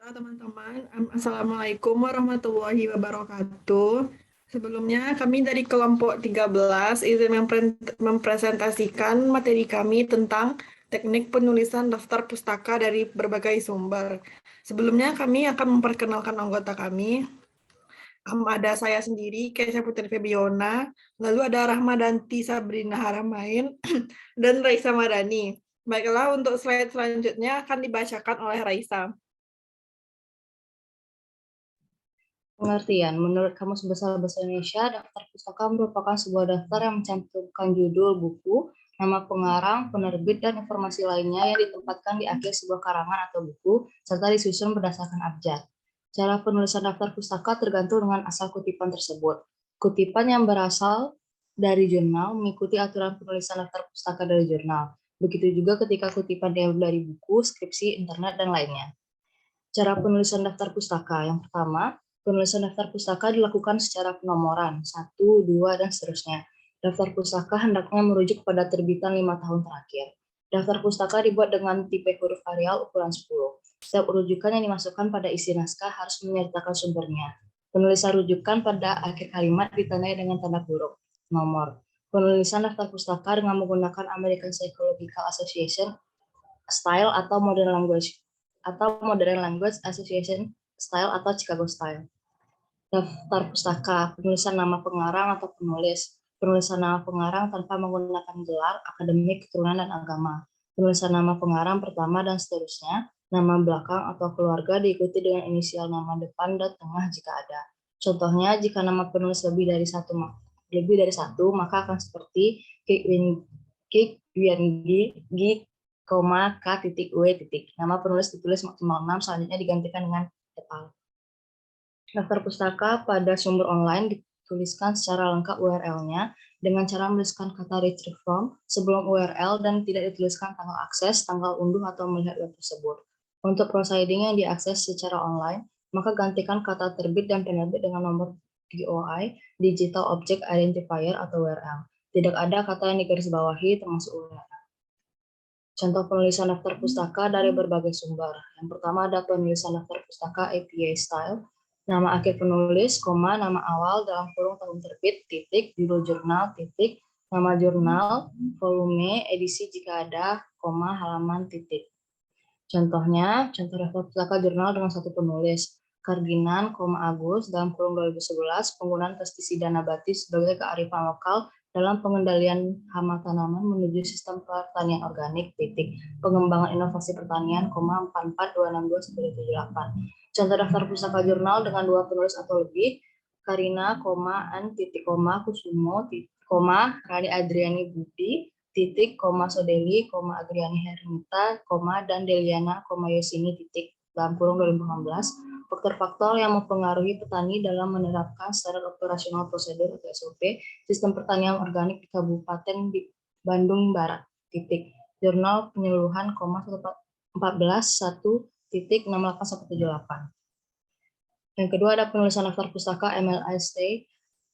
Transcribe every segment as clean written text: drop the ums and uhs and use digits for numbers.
Halo teman-teman, Assalamualaikum warahmatullahi wabarakatuh. Sebelumnya kami dari kelompok 13 izin mempresentasikan materi kami tentang teknik penulisan daftar pustaka dari berbagai sumber. Sebelumnya kami akan memperkenalkan anggota kami. Ada saya sendiri, Kesha Putri Febiona, lalu ada Rahmadanti Sabrina Haramain, dan Raisa Madani. Baiklah, untuk slide selanjutnya akan dibacakan oleh Raisa. Pengertian, menurut Kamus Besar Bahasa Indonesia, daftar pustaka merupakan sebuah daftar yang mencantumkan judul buku, nama pengarang, penerbit, dan informasi lainnya yang ditempatkan di akhir sebuah karangan atau buku, serta disusun berdasarkan abjad. Cara penulisan daftar pustaka tergantung dengan asal kutipan tersebut. Kutipan yang berasal dari jurnal mengikuti aturan penulisan daftar pustaka dari jurnal. Begitu juga ketika kutipan diambil dari buku, skripsi, internet, dan lainnya. Cara penulisan daftar pustaka. Yang pertama, penulisan daftar pustaka dilakukan secara penomoran, 1, 2, dan seterusnya. Daftar pustaka hendaknya merujuk pada terbitan 5 tahun terakhir. Daftar pustaka dibuat dengan tipe huruf Arial ukuran 10. Setiap rujukan yang dimasukkan pada isi naskah harus menyertakan sumbernya. Penulisan rujukan pada akhir kalimat ditandai dengan tanda kurung. Nomor. Penulisan daftar pustaka dengan menggunakan American Psychological Association Style atau Modern Language Association Style atau Chicago Style. Daftar pustaka, penulisan nama pengarang atau penulis, penulisan nama pengarang tanpa menggunakan gelar, akademik, keturunan, dan agama, penulisan nama pengarang pertama dan seterusnya, nama belakang atau keluarga diikuti dengan inisial nama depan dan tengah jika ada. Contohnya, jika nama penulis lebih dari satu, maka akan seperti Kik Wiangi, K titik W titik. Nama penulis ditulis maksimal 6, selanjutnya digantikan dengan etal. Daftar pustaka pada sumber online dituliskan secara lengkap URL-nya dengan cara menuliskan kata retrieve from sebelum URL dan tidak dituliskan tanggal akses, tanggal unduh, atau melihat web tersebut. Untuk proceeding yang diakses secara online, maka gantikan kata terbit dan penerbit dengan nomor DOI, Digital Object Identifier atau URL. Tidak ada kata yang digarisbawahi termasuk URL. Contoh penulisan daftar pustaka dari berbagai sumber. Yang pertama ada penulisan daftar pustaka APA Style, nama akhir penulis, nama awal dalam kurung tahun terbit, titik, judul jurnal, titik, nama jurnal, volume, edisi jika ada, halaman, titik. Contohnya, contoh daftar pustaka jurnal dengan satu penulis, Kardinan, Agus, dalam kurung 2011, penggunaan pestisida nabati sebagai kearifan lokal dalam pengendalian hama tanaman menuju sistem pertanian organik, titik, pengembangan inovasi pertanian, 44262-78. Contoh daftar pustaka jurnal dengan dua penulis atau lebih, Karina, An, titik, Kusumo, Rani Adriani Budi, titik, Sodeli, Agriani Hermita, dan Deliana, Yosini, titik, dalam kurung 2016, faktor-faktor yang mempengaruhi petani dalam menerapkan standar operasional prosedur atau SOP sistem pertanian organik di Kabupaten Bandung Barat, titik, jurnal penyuluhan, 14.1.68178. Yang kedua ada penulisan daftar pustaka MLIST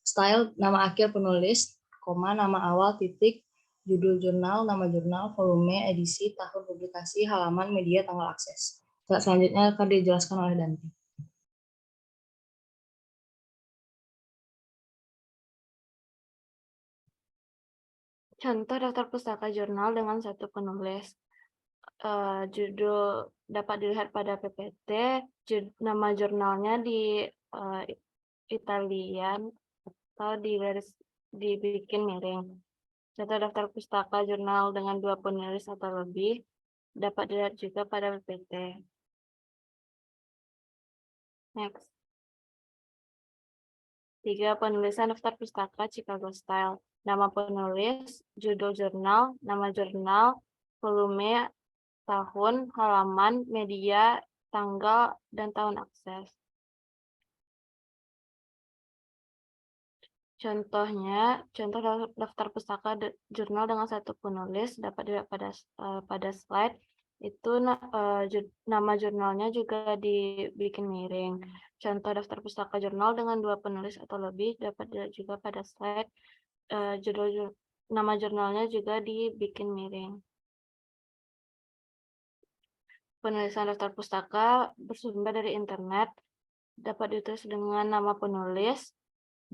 style, nama akhir penulis, nama awal, titik, judul jurnal, nama jurnal, volume, edisi, tahun publikasi, halaman, media, tanggal akses. Selanjutnya akan dijelaskan oleh Danti. Contoh daftar pustaka jurnal dengan satu penulis. Judul dapat dilihat pada PPT, nama jurnalnya di Italian atau dibikin miring. Contoh daftar pustaka jurnal dengan dua penulis atau lebih dapat dilihat juga pada PPT. Next. 3. Penulisan daftar pustaka Chicago Style. Nama penulis, judul jurnal, nama jurnal, volume, tahun, halaman, media, tanggal, dan tahun akses. Contohnya, contoh daftar pustaka jurnal dengan satu penulis dapat dilihat pada slide. Itu nama jurnalnya juga dibikin miring. Contoh daftar pustaka jurnal dengan dua penulis atau lebih dapat dilihat juga pada slide. Nama jurnalnya juga dibikin miring. penulisan daftar pustaka bersumber dari internet, dapat ditulis dengan nama penulis,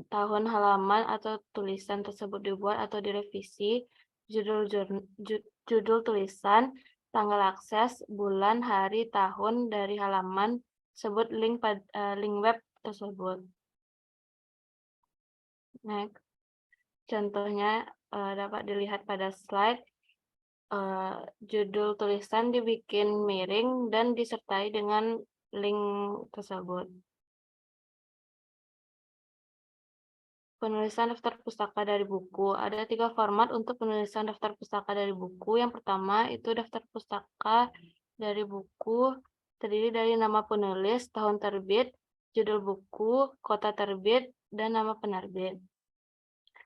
tahun halaman atau tulisan tersebut dibuat atau direvisi, judul tulisan, tanggal akses, bulan, hari, tahun dari halaman, sebut link web tersebut. Next. Contohnya dapat dilihat pada slide. Judul tulisan dibikin miring dan disertai dengan link tersebut. Penulisan daftar pustaka dari buku. Ada 3 format untuk penulisan daftar pustaka dari buku. Yang pertama itu daftar pustaka dari buku terdiri dari nama penulis, tahun terbit, judul buku, kota terbit, dan nama penerbit.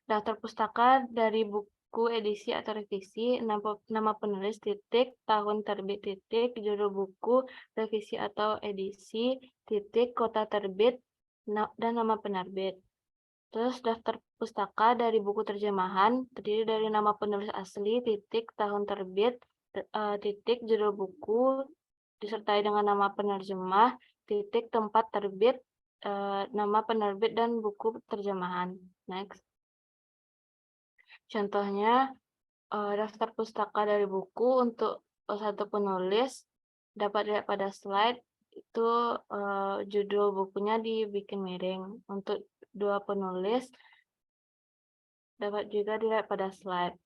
Daftar pustaka dari buku edisi atau revisi, nama penulis titik, tahun terbit titik, judul buku, revisi atau edisi titik, kota terbit, dan nama penerbit. Terus daftar pustaka dari buku terjemahan terdiri dari nama penulis asli, titik, tahun terbit, titik, judul buku, disertai dengan nama penerjemah, titik, tempat terbit, nama penerbit, dan buku terjemahan. Next. Contohnya, daftar pustaka dari buku untuk satu penulis dapat dilihat pada slide. Itu judul bukunya dibikin miring. Untuk 2 penulis dapat juga dilihat pada slide.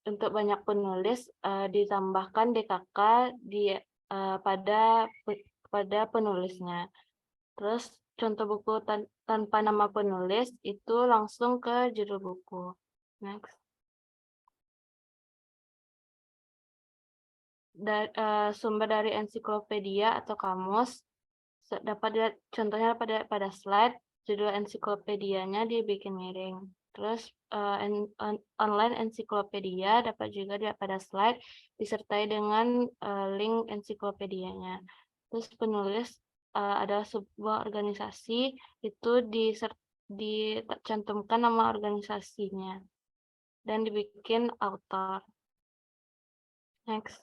Untuk banyak penulis ditambahkan DKK pada penulisnya. Terus contoh buku tanpa nama penulis itu langsung ke judul buku. Next. Sumber dari ensiklopedia atau kamus dapat dilihat, contohnya pada slide. Judul ensiklopedianya dibikin miring. Terus online ensiklopedia dapat juga dilihat pada slide disertai dengan link ensiklopedianya. Terus penulis adalah sebuah organisasi, itu dicantumkan nama organisasinya dan dibikin author. Next.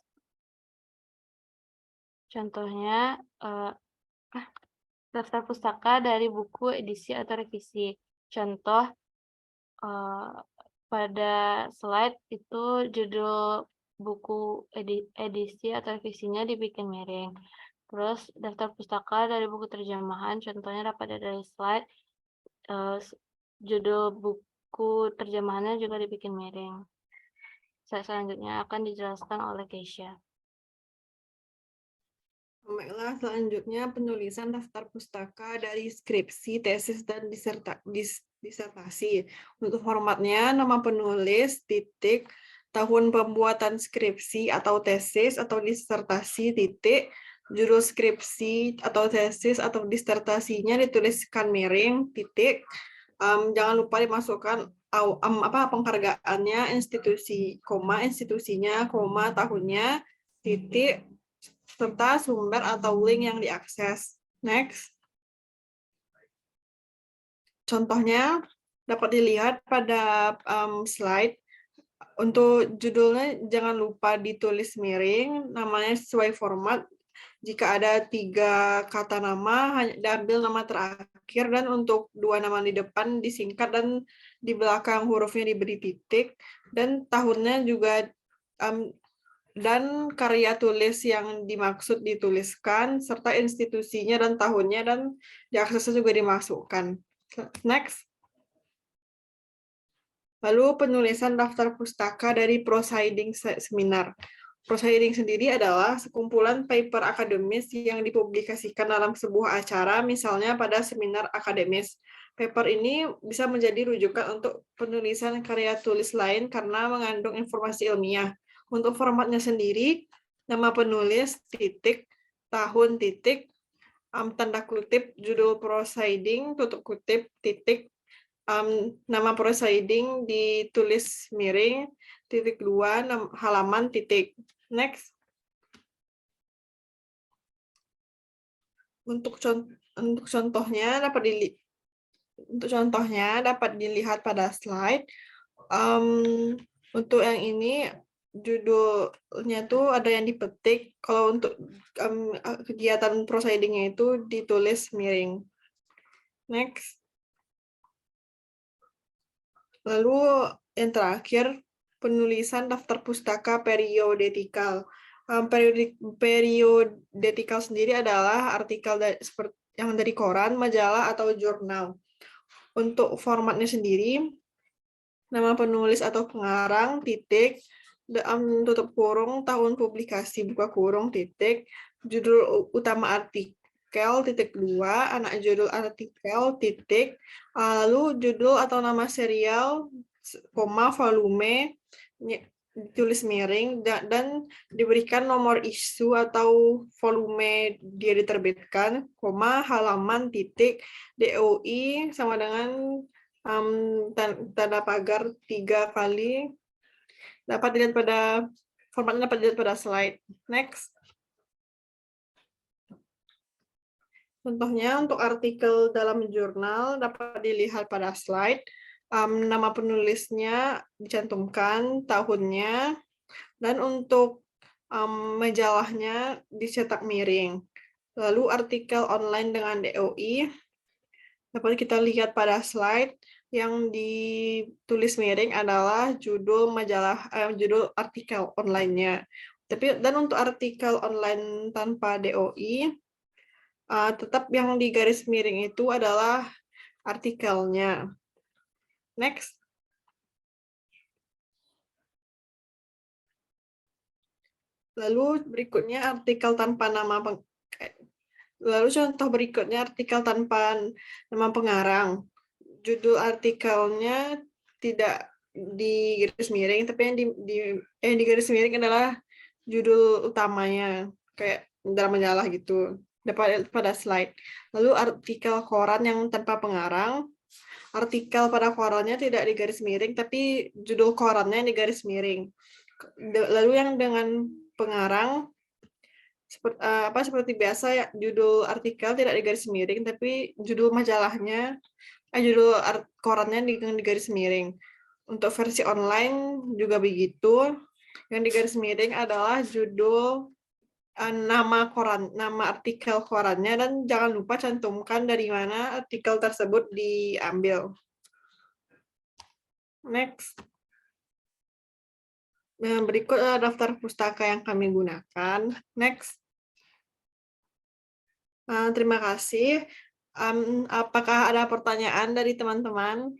Contohnya daftar pustaka dari buku edisi atau revisi. Contoh pada slide itu judul buku edisi atau revisinya dibikin miring. Terus daftar pustaka dari buku terjemahan, contohnya dapat dari slide. Judul buku terjemahannya juga dibikin miring. Selanjutnya akan dijelaskan oleh Keisha. Baiklah, selanjutnya penulisan daftar pustaka dari skripsi, tesis, dan disertasi. Untuk formatnya, nama penulis, titik, tahun pembuatan skripsi atau tesis atau disertasi, titik, judul skripsi atau tesis atau disertasinya dituliskan miring, titik. Jangan lupa dimasukkan penghargaannya, institusinya, tahunnya, titik, serta sumber atau link yang diakses. Next. Contohnya dapat dilihat pada slide. Untuk judulnya jangan lupa ditulis miring, namanya sesuai format. Jika ada 3 kata nama, hanya diambil nama terakhir, dan untuk 2 nama di depan disingkat dan di belakang hurufnya diberi titik, dan tahunnya juga dan karya tulis yang dimaksud dituliskan, serta institusinya dan tahunnya, dan diaksesnya juga dimasukkan. Next. Lalu penulisan daftar pustaka dari proceeding seminar. Proceeding sendiri adalah sekumpulan paper akademis yang dipublikasikan dalam sebuah acara, misalnya pada seminar akademis. Paper ini bisa menjadi rujukan untuk penulisan karya tulis lain karena mengandung informasi ilmiah. Untuk formatnya sendiri, nama penulis, titik, tahun, titik, tanda kutip, judul proceeding, tutup kutip, titik, nama proceeding ditulis miring, titik 2, halaman, titik. Next. Untuk contohnya dapat dilihat pada slide. Untuk yang ini judulnya tuh ada yang dipetik. Kalau untuk kegiatan proceedingnya itu ditulis miring. Next. Lalu yang terakhir, penulisan daftar pustaka periodetikal. Periodetikal sendiri adalah artikel yang dari koran, majalah, atau jurnal. Untuk formatnya sendiri, nama penulis atau pengarang, titik, tutup kurung, tahun publikasi, buka kurung, titik, judul utama artikel, titik 2, anak judul artikel, titik, lalu judul atau nama serial, koma, volume, tulis miring, dan diberikan nomor isu atau volume dia diterbitkan, koma, halaman, titik, DOI sama dengan tanda pagar 3 kali, formatnya dapat dilihat pada slide. Next. Contohnya untuk artikel dalam jurnal dapat dilihat pada slide. Nama penulisnya dicantumkan, tahunnya, dan untuk majalahnya dicetak miring. Lalu artikel online dengan DOI dapat kita lihat pada slide. Yang ditulis miring adalah judul majalah, judul artikel online-nya. Dan untuk artikel online tanpa DOI, tetap yang di garis miring itu adalah artikelnya. Next. Lalu berikutnya artikel tanpa nama Lalu contoh berikutnya artikel tanpa nama pengarang. Judul artikelnya tidak di garis miring, tapi yang di garis miring adalah judul utamanya, kayak dalam majalah gitu. Dapat pada slide. Lalu artikel koran yang tanpa pengarang, artikel pada korannya tidak di garis miring, tapi judul korannya yang di garis miring. Lalu yang dengan pengarang, seperti biasa ya, judul artikel tidak di garis miring, tapi judul majalahnya, judul korannya di garis miring. Untuk versi online juga begitu. Yang di garis miring adalah judul, nama artikel korannya, dan jangan lupa cantumkan dari mana artikel tersebut diambil. Next. Nah, berikut daftar pustaka yang kami gunakan. Next. Terima kasih. Apakah ada pertanyaan dari teman-teman?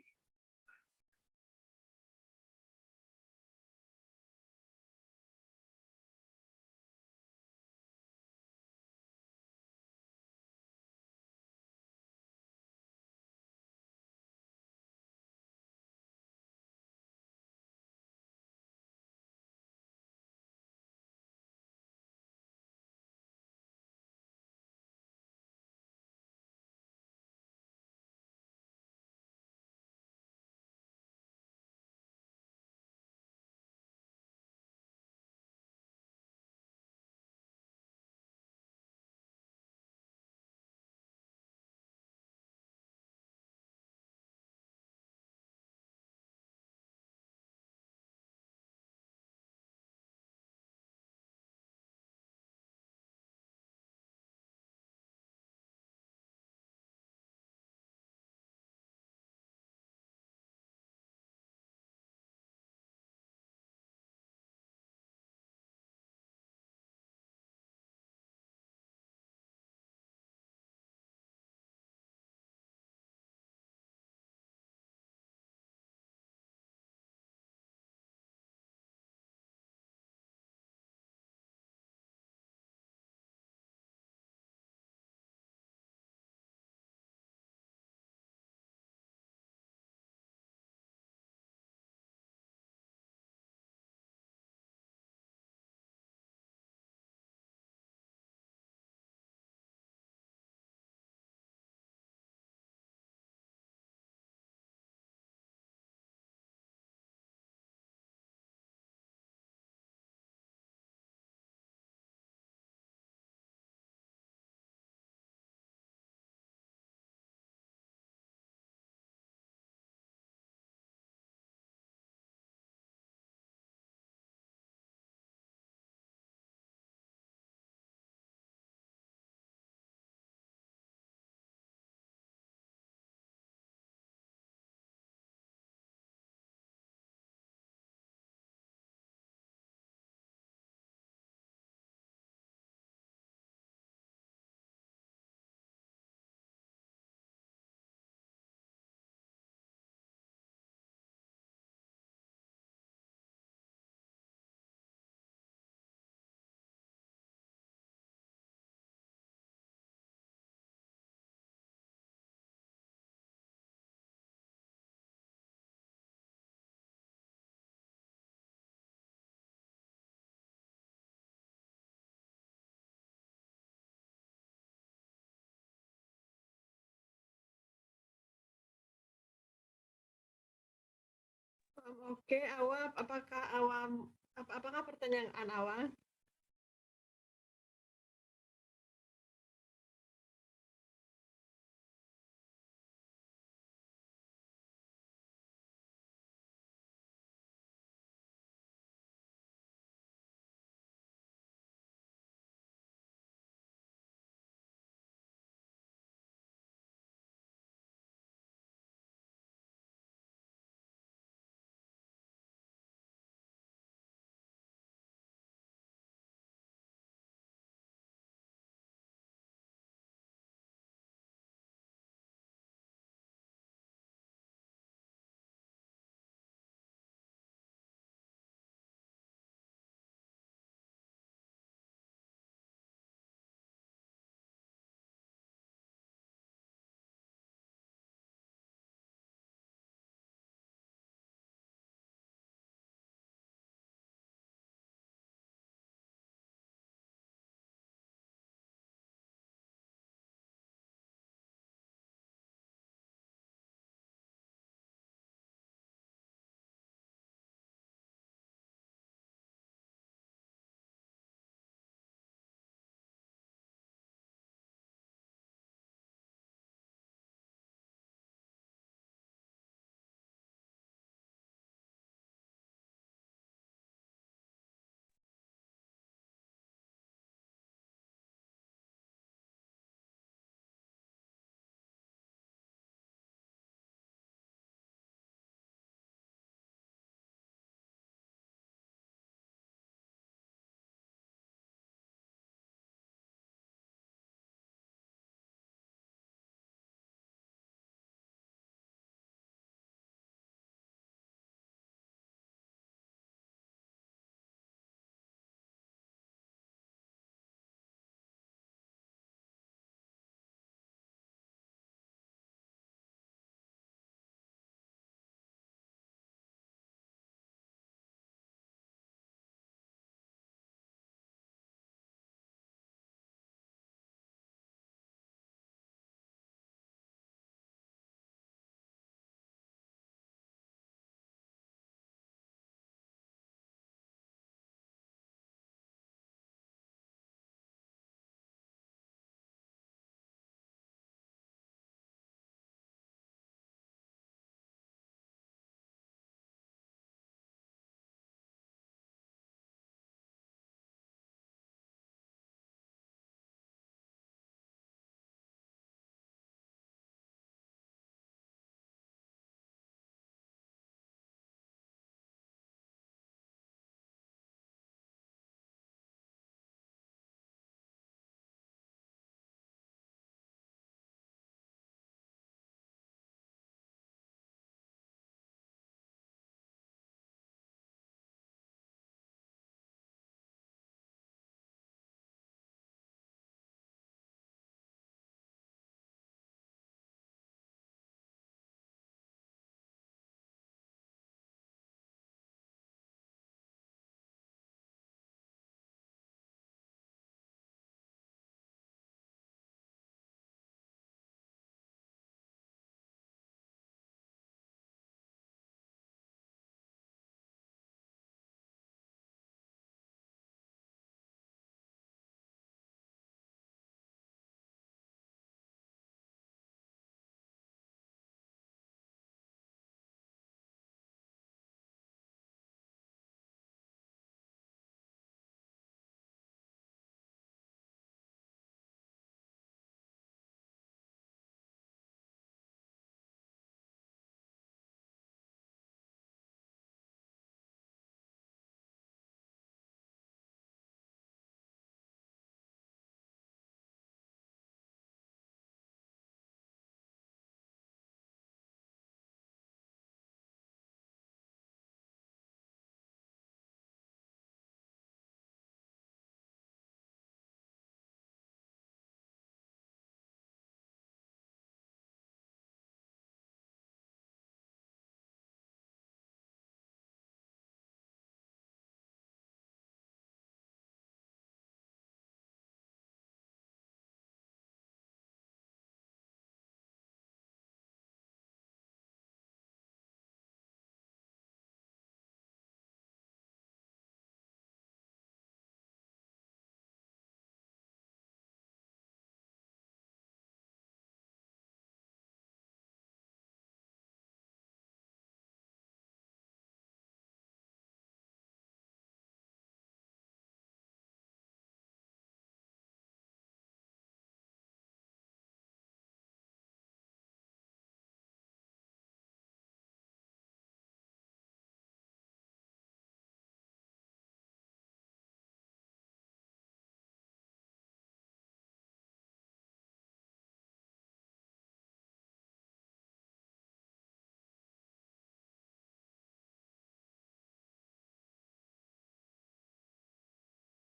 Oke, Awam, apakah pertanyaan Awam?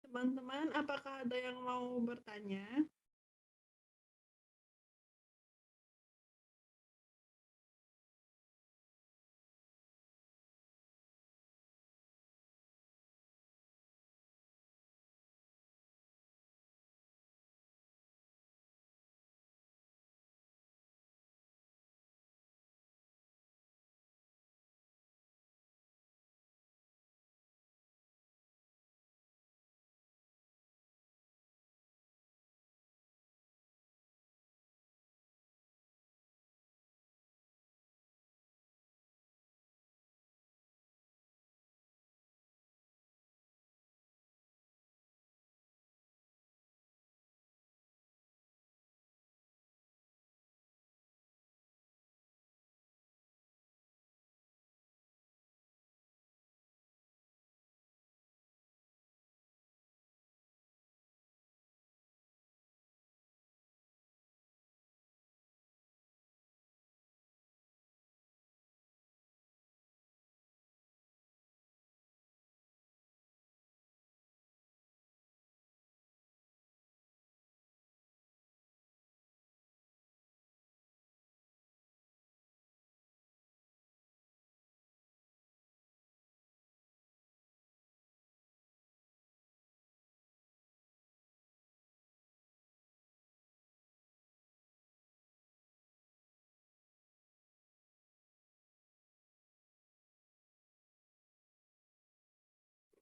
Teman-teman, apakah ada yang mau bertanya?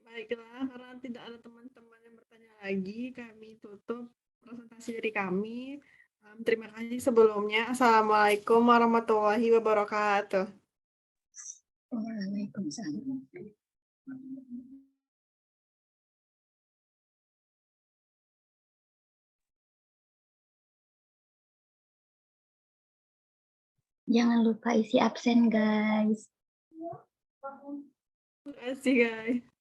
Baiklah, karena tidak ada teman-teman yang bertanya lagi, kami tutup presentasi dari kami. Terima kasih sebelumnya. Assalamualaikum warahmatullahi wabarakatuh. Waalaikumsalam. Jangan lupa isi absen, guys. Terima kasih, guys.